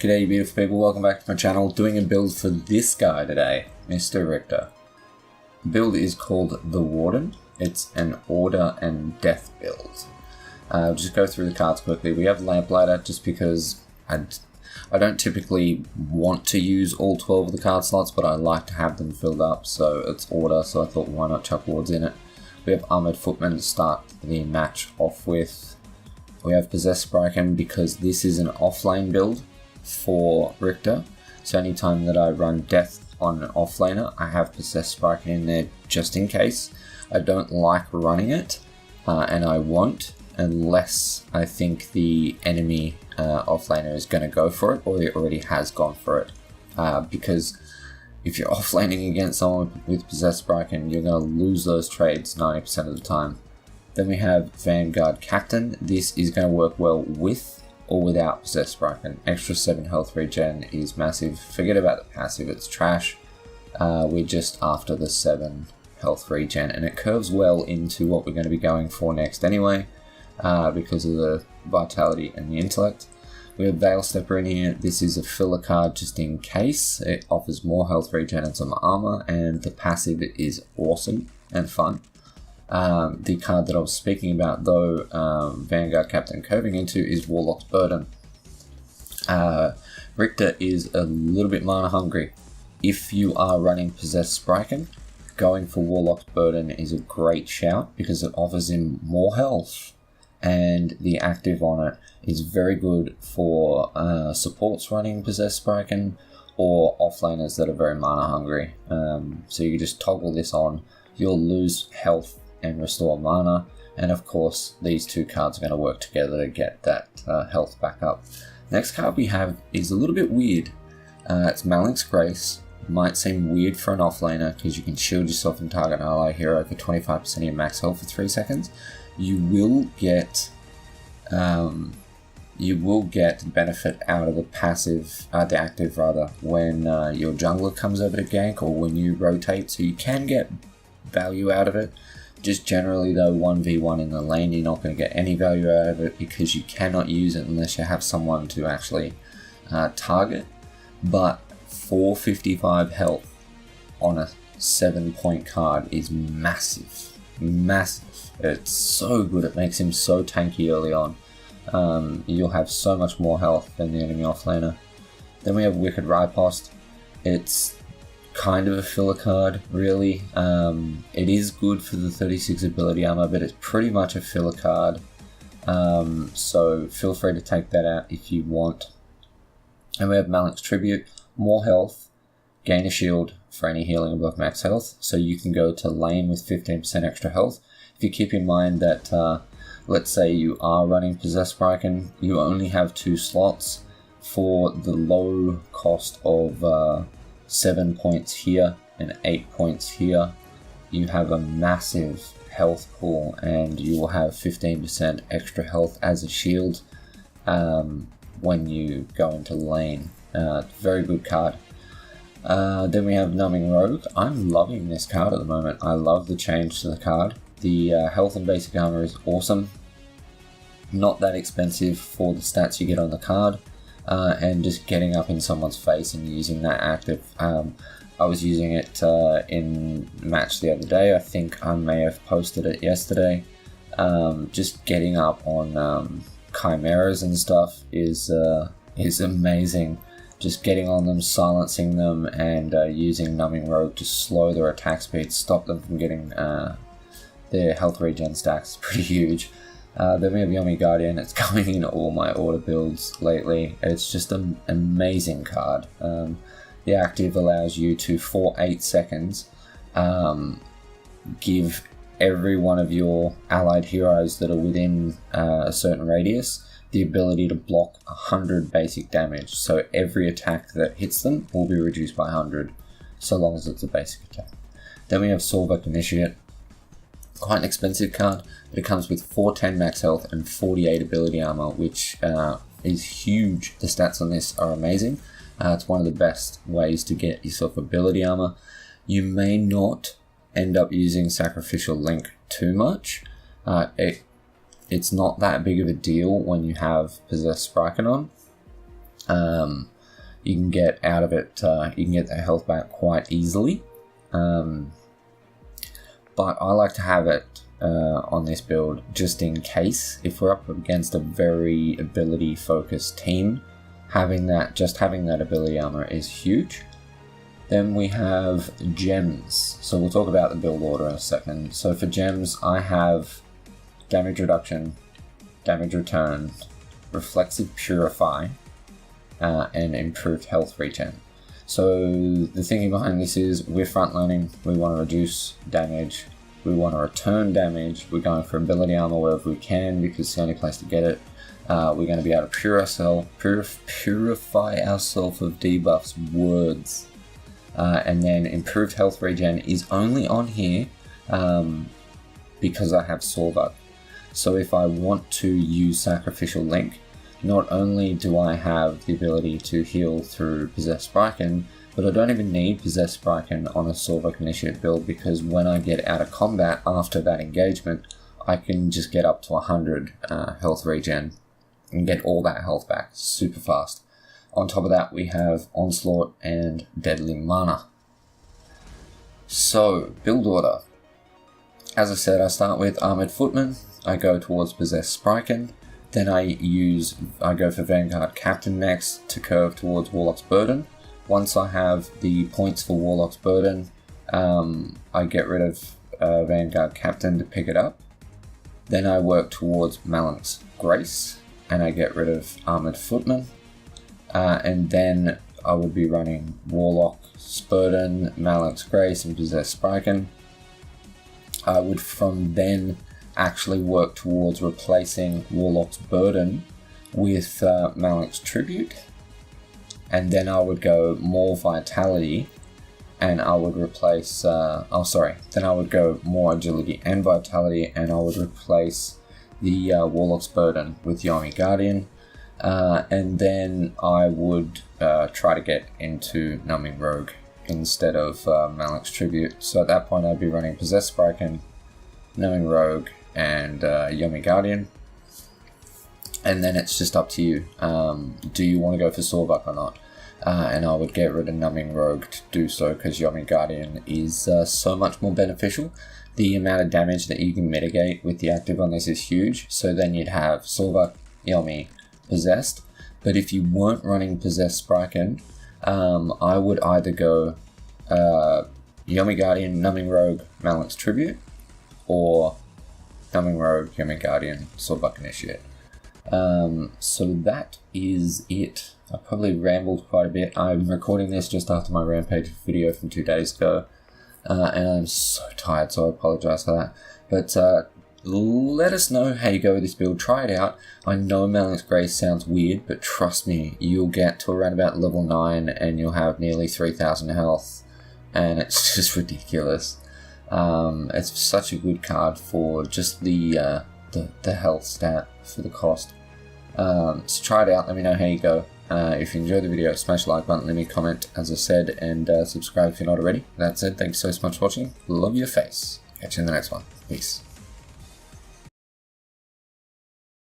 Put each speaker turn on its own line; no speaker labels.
G'day you beautiful people, welcome back to my channel. Doing a build for this guy today, Mr. Riktor. The build is called the Warden. It's an order and death build. I'll just go through the cards quickly. We have Lamplighter just because I don't typically want to use all 12 of the card slots, but I like to have them filled up, so it's order, so I thought why not chuck wards in it. We have Armored Footman to start the match off with. We have Possessed Spriken because this is an offlane build for Riktor, so anytime that I run death on an offlaner, I have Possessed Spriken in there just in case. I don't like running it, and I won't unless I think the enemy offlaner is going to go for it, or he already has gone for it, because if you're offlaning against someone with Possessed Spriken, you're going to lose those trades 90% of the time. Then we have Vanguard Captain. This is going to work well with or without Possessed Spriken. Extra 7 health regen is massive. Forget about the passive, it's trash. We're just after the 7 health regen, and it curves well into what we're going to be going for next anyway, because of the vitality and the intellect. We have Veil Stepper in here. This is a filler card just in case. It offers more health regen and some armor, and the passive is awesome and fun. The card that I was speaking about though, Vanguard Captain curving into, is Warlock's Burden. Riktor is a little bit mana hungry. If you are running Possessed Spriken, going for Warlock's Burden is a great shout because it offers him more health, and the active on it is very good for supports running Possessed Spriken or offlaners that are very mana hungry. So you just toggle this on, you'll lose health and restore mana, and of course these two cards are going to work together to get that health back up. Next card we have is a little bit weird. It's Malink's Grace. Might seem weird for an offlaner because you can shield yourself and target an ally hero for 25% of your max health for 3 seconds. You will get benefit out of the passive, the active rather, when your jungler comes over to gank or when you rotate, so you can get value out of it. Just generally though, 1v1 in the lane, you're not going to get any value out of it because you cannot use it unless you have someone to actually target. But 455 health on a 7-point card is massive. Massive. It's so good, it makes him so tanky early on. You'll have so much more health than the enemy offlaner. Then we have Wicked Riposte. It's kind of a filler card, really. It is good for the 36 ability armor, but it's pretty much a filler card. So feel free to take that out if you want. And we have Malink's Tribute. More health, gain a shield for any healing above max health, so you can go to lane with 15% extra health. If you keep in mind that, let's say you are running Possessed Spriken, you only have 2 slots for the low cost of 7 points here and 8 points here. You have a massive health pool, and you will have 15% extra health as a shield when you go into lane. Very good card. Then we have Numbing Rogue. I'm loving this card at the moment. I love the change to the card. The health and basic armor is awesome. Not that expensive for the stats you get on the card. And just getting up in someone's face and using that active. I was using it in match the other day. I think I may have posted it yesterday. Just getting up on chimeras and stuff is amazing. Just getting on them, silencing them, and using Numbing Rogue to slow their attack speed, stop them from getting their health regen stacks. Pretty huge. Then we have Yomi Guardian. It's coming in all my order builds lately. It's just an amazing card. The active allows you to, for 8 seconds, give every one of your allied heroes that are within a certain radius the ability to block 100 basic damage. So every attack that hits them will be reduced by 100, so long as it's a basic attack. Then we have Solvek Initiate. Quite an expensive card, but it comes with 410 max health and 48 ability armor, which is huge. The stats on this are amazing. It's one of the best ways to get yourself ability armor. You may not end up using Sacrificial Link too much. It's not that big of a deal when you have Possessed Spriken on. you can get out of it, you can get that health back quite easily. But I like to have it on this build just in case. If we're up against a very ability focused team, having that ability armor is huge. Then we have gems. So we'll talk about the build order in a second. So for gems, I have damage reduction, damage return, reflexive purify, and improved health regen. So the thinking behind this is we're frontlining, we want to reduce damage, we want to return damage, we're going for ability armor wherever we can because it's the only place to get it. We're going to be able to purify ourselves of debuffs, words. And then improved health regen is only on here because I have Sorvak. So if I want to use Sacrificial Link, not only do I have the ability to heal through Possessed Spriken, but I don't even need Possessed Spriken on a Sorvak Initiate build because when I get out of combat after that engagement, I can just get up to 100 health regen and get all that health back super fast. On top of that, we have Onslaught and Deadly Mana. So, build order. As I said, I start with Armored Footman, I go towards Possessed Spriken, then I go for Vanguard Captain next to curve towards Warlock's Burden. Once I have the points for Warlock's Burden, I get rid of Vanguard Captain to pick it up. Then I work towards Malak's Grace, and I get rid of Armored Footman. And then I would be running Warlock's Burden, Malak's Grace, and Possessed Spriken. I would from then actually work towards replacing Warlock's Burden with Malak's Tribute. And then I would go more Vitality, and I would replace... then I would go more Agility and Vitality, and I would replace the Warlock's Burden with Yomi Guardian. And then I would try to get into Numbing Rogue instead of Malak's Tribute. So at that point I'd be running Possessed Spriken, Numbing Rogue, and Yomi Guardian. And then it's just up to you. Do you want to go for Sorvak or not? And I would get rid of Numbing Rogue to do so because Yomi Guardian is so much more beneficial. The amount of damage that you can mitigate with the active on this is huge. So then you'd have Sorvak, Yomi, Possessed. But if you weren't running Possessed Spriken, I would either go Yomi Guardian, Numbing Rogue, Malak's Tribute, or Numbing Rogue, Yomi Guardian, Sorvak Initiate. So that is it. I probably rambled quite a bit. I'm recording this just after my Rampage video from 2 days ago, and I'm so tired, so I apologize for that. But let us know how you go with this build. Try it out. I know Malak's Grace sounds weird, but trust me, you'll get to around about level 9 and you'll have nearly 3,000 health, and it's just ridiculous. It's such a good card for just the health stat for the cost. So try it out, let me know how you go. If you enjoyed the video, smash the like button, leave me a comment, as I said, and subscribe if you're not already. That said, thanks so much for watching. Love your face. Catch you in the next one. Peace.